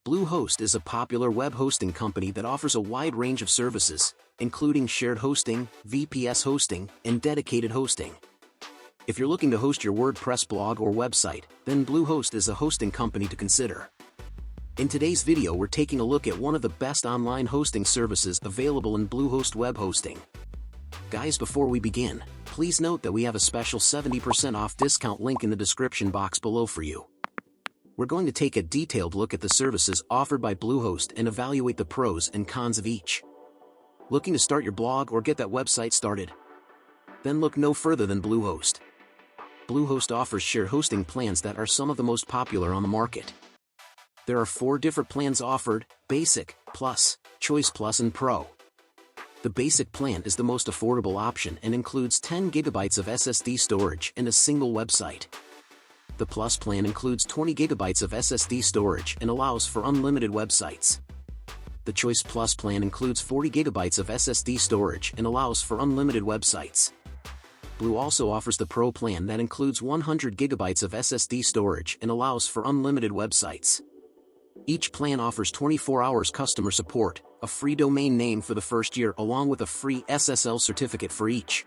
Bluehost is a popular web hosting company that offers a wide range of services, including shared hosting, VPS hosting, and dedicated hosting. If you're looking to host your WordPress blog or website, then Bluehost is a hosting company to consider. In today's video, we're taking a look at one of the best online hosting services available in Bluehost web hosting. Guys, before we begin, please note that we have a special 70% off discount link in the description box below for you. We're going to take a detailed look at the services offered by Bluehost and evaluate the pros and cons of each. Looking to start your blog or get that website started? Then look no further than Bluehost. Bluehost offers shared hosting plans that are some of the most popular on the market. There are 4 different plans offered: Basic, Plus, Choice Plus, and Pro. The Basic plan is the most affordable option and includes 10 GB of SSD storage and a single website. The Plus plan includes 20 GB of SSD storage and allows for unlimited websites. The Choice Plus plan includes 40 GB of SSD storage and allows for unlimited websites. Blue also offers the Pro plan that includes 100 GB of SSD storage and allows for unlimited websites. Each plan offers 24 hours customer support, a free domain name for the first year along with a free SSL certificate for each.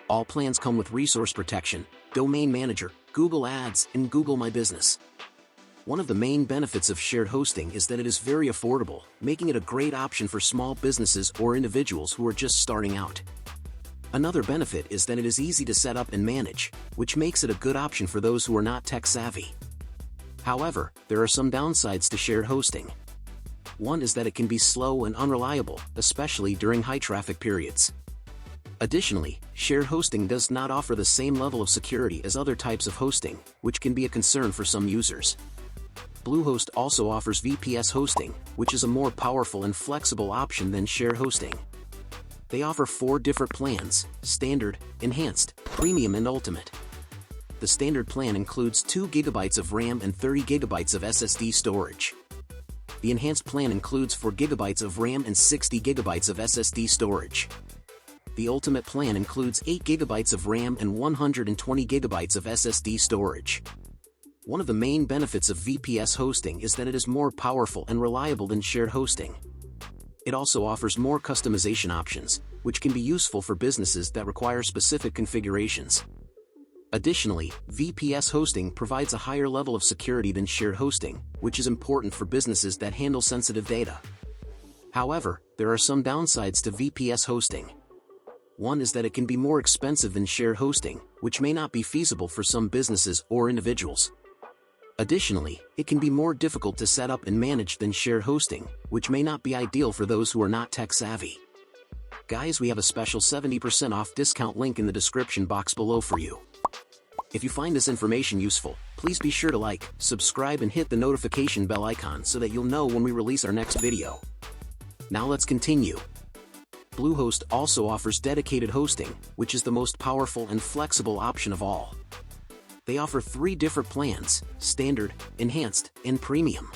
All plans come with resource protection, domain manager, Google Ads, and Google My Business. One of the main benefits of shared hosting is that it is very affordable, making it a great option for small businesses or individuals who are just starting out. Another benefit is that it is easy to set up and manage, which makes it a good option for those who are not tech-savvy. However, there are some downsides to shared hosting. One is that it can be slow and unreliable, especially during high-traffic periods. Additionally, shared hosting does not offer the same level of security as other types of hosting, which can be a concern for some users. Bluehost also offers VPS hosting, which is a more powerful and flexible option than shared hosting. They offer 4 different plans: Standard, Enhanced, Premium, and Ultimate. The Standard plan includes 2 GB of RAM and 30 GB of SSD storage. The Enhanced plan includes 4 GB of RAM and 60 GB of SSD storage. The Ultimate plan includes 8 GB of RAM and 120 GB of SSD storage. One of the main benefits of VPS hosting is that it is more powerful and reliable than shared hosting. It also offers more customization options, which can be useful for businesses that require specific configurations. Additionally, VPS hosting provides a higher level of security than shared hosting, which is important for businesses that handle sensitive data. However, there are some downsides to VPS hosting. One is that it can be more expensive than shared hosting, which may not be feasible for some businesses or individuals. Additionally, it can be more difficult to set up and manage than shared hosting, which may not be ideal for those who are not tech-savvy. Guys, we have a special 70% off discount link in the description box below for you. If you find this information useful, please be sure to like, subscribe, and hit the notification bell icon so that you'll know when we release our next video. Now let's continue. Bluehost also offers dedicated hosting, which is the most powerful and flexible option of all. They offer 3 different plans: Standard, Enhanced, and Premium.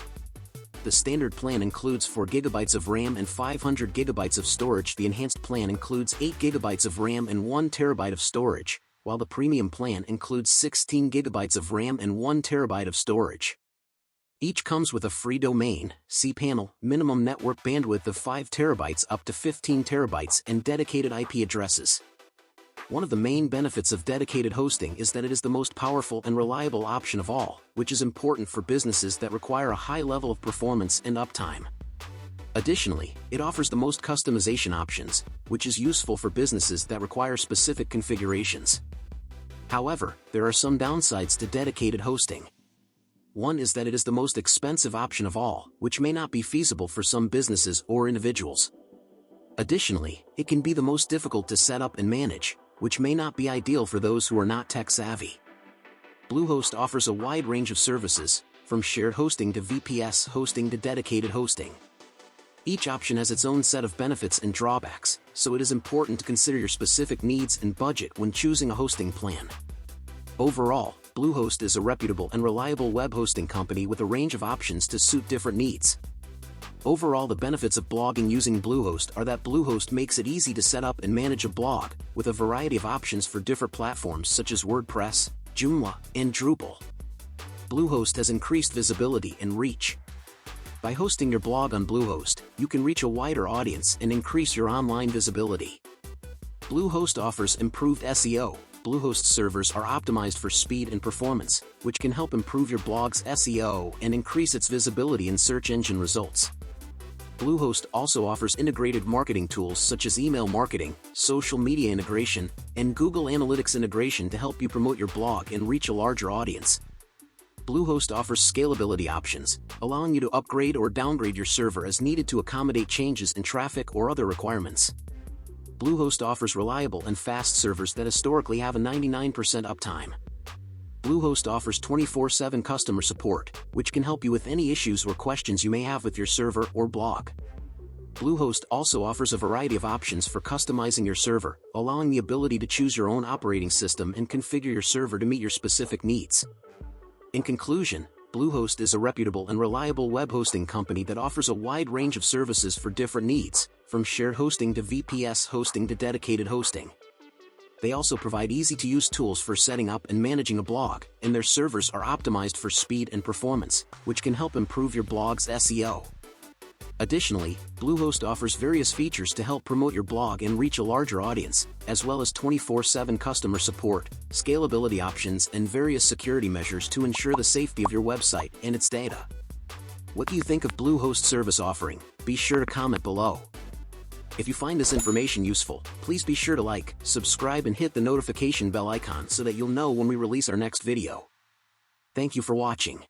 The Standard plan includes 4 GB of RAM and 500 GB of storage. The Enhanced plan includes 8 GB of RAM and 1 TB of storage, while the Premium plan includes 16 GB of RAM and 1 TB of storage. Each comes with a free domain, cPanel, minimum network bandwidth of 5 TB up to 15 TB, and dedicated IP addresses. One of the main benefits of dedicated hosting is that it is the most powerful and reliable option of all, which is important for businesses that require a high level of performance and uptime. Additionally, it offers the most customization options, which is useful for businesses that require specific configurations. However, there are some downsides to dedicated hosting. One is that it is the most expensive option of all, which may not be feasible for some businesses or individuals. Additionally, it can be the most difficult to set up and manage, which may not be ideal for those who are not tech-savvy. Bluehost offers a wide range of services, from shared hosting to VPS hosting to dedicated hosting. Each option has its own set of benefits and drawbacks, so it is important to consider your specific needs and budget when choosing a hosting plan. Overall, Bluehost is a reputable and reliable web hosting company with a range of options to suit different needs. Overall, the benefits of blogging using Bluehost are that Bluehost makes it easy to set up and manage a blog, with a variety of options for different platforms such as WordPress, Joomla, and Drupal. Bluehost has increased visibility and reach. By hosting your blog on Bluehost, you can reach a wider audience and increase your online visibility. Bluehost offers improved SEO. Bluehost servers are optimized for speed and performance, which can help improve your blog's SEO and increase its visibility in search engine results. Bluehost also offers integrated marketing tools such as email marketing, social media integration, and Google Analytics integration to help you promote your blog and reach a larger audience. Bluehost offers scalability options, allowing you to upgrade or downgrade your server as needed to accommodate changes in traffic or other requirements. Bluehost offers reliable and fast servers that historically have a 99% uptime. Bluehost offers 24/7 customer support, which can help you with any issues or questions you may have with your server or blog. Bluehost also offers a variety of options for customizing your server, allowing the ability to choose your own operating system and configure your server to meet your specific needs. In conclusion, Bluehost is a reputable and reliable web hosting company that offers a wide range of services for different needs, from shared hosting to VPS hosting to dedicated hosting. They also provide easy-to-use tools for setting up and managing a blog, and their servers are optimized for speed and performance, which can help improve your blog's SEO. Additionally, Bluehost offers various features to help promote your blog and reach a larger audience, as well as 24/7 customer support, scalability options, and various security measures to ensure the safety of your website and its data. What do you think of Bluehost service offering? Be sure to comment below. If you find this information useful, please be sure to like, subscribe, and hit the notification bell icon so that you'll know when we release our next video. Thank you for watching.